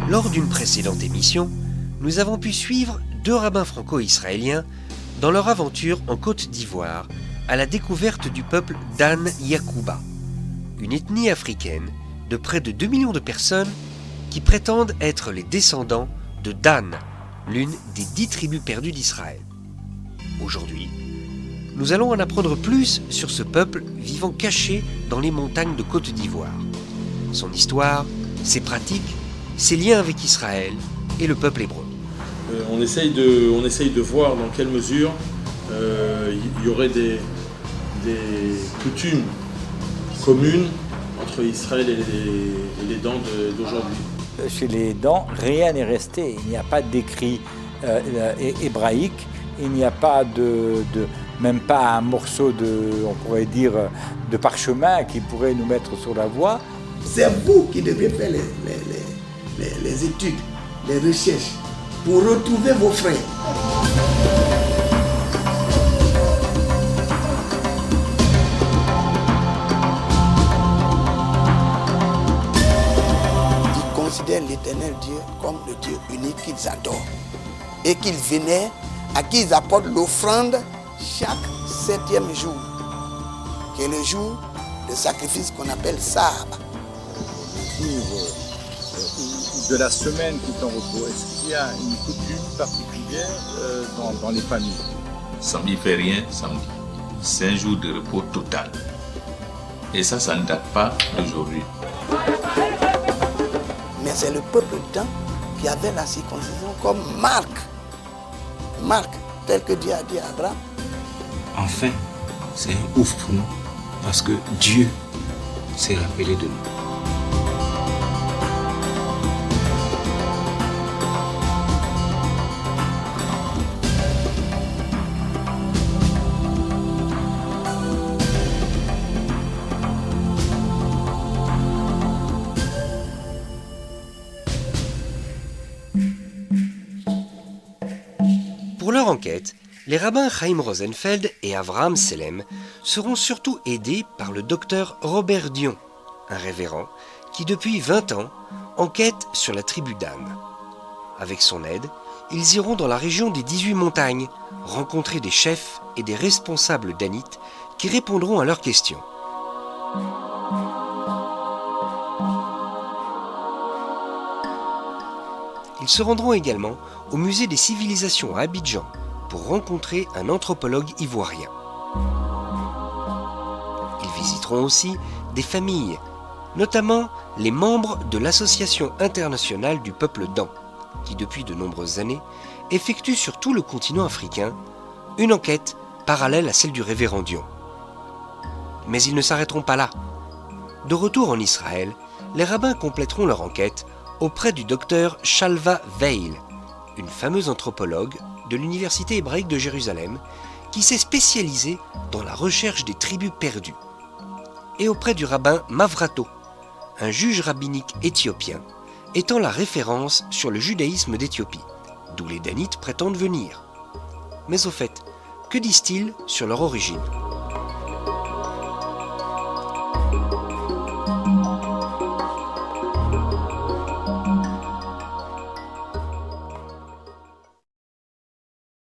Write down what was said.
Lors d'une précédente émission, nous avons pu suivre deux rabbins franco-israéliens dans leur aventure en Côte d'Ivoire à la découverte du peuple Dan Yakuba, une ethnie africaine de près de 2 millions de personnes qui prétendent être les descendants de Dan, l'une des 10 tribus perdues d'Israël. Aujourd'hui, nous allons en apprendre plus sur ce peuple vivant caché dans les montagnes de Côte d'Ivoire, son histoire, ses pratiques, ses liens avec Israël et le peuple hébreu. On essaye de voir dans quelle mesure il y aurait des coutumes communes entre Israël et les Dans d'aujourd'hui. Chez les Dans, rien n'est resté. Il n'y a pas d'écrit hébraïque, il n'y a pas même pas un morceau on pourrait dire, de parchemin qui pourrait nous mettre sur la voie. C'est vous qui devez faire les études, les recherches, pour retrouver vos frères. Ils considèrent l'Éternel Dieu comme le Dieu unique qu'ils adorent et qu'ils vénèrent, à qui ils apportent l'offrande chaque 7e jour, qui est le jour de sacrifice qu'on appelle Sabbat. De la semaine tout en repos, est-ce qu'il y a une coutume particulière dans les familles? Samedi fait rien, samedi. C'est un jour de repos total. Et ça ne date pas d'aujourd'hui. Mais c'est le peuple Dan qui avait la circoncision comme marque. Marque, tel que Dieu a dit à Abraham. Enfin, c'est un ouf pour nous, parce que Dieu s'est rappelé de nous. Pour leur enquête, les rabbins Chaim Rosenfeld et Avraham Selem seront surtout aidés par le docteur Robert Dion, un révérend qui depuis 20 ans enquête sur la tribu Dan. Avec son aide, ils iront dans la région des 18 montagnes, rencontrer des chefs et des responsables danites qui répondront à leurs questions. Ils se rendront également au musée des civilisations à Abidjan pour rencontrer un anthropologue ivoirien. Ils visiteront aussi des familles, notamment les membres de l'Association internationale du peuple Dan, qui depuis de nombreuses années effectue sur tout le continent africain une enquête parallèle à celle du révérend Dion. Mais ils ne s'arrêteront pas là. De retour en Israël, les rabbins compléteront leur enquête auprès du docteur Shalva Veil, une fameuse anthropologue de l'Université hébraïque de Jérusalem qui s'est spécialisée dans la recherche des tribus perdues, et auprès du rabbin Mavrato, un juge rabbinique éthiopien étant la référence sur le judaïsme d'Éthiopie, d'où les Danites prétendent venir. Mais au fait, que disent-ils sur leur origine ?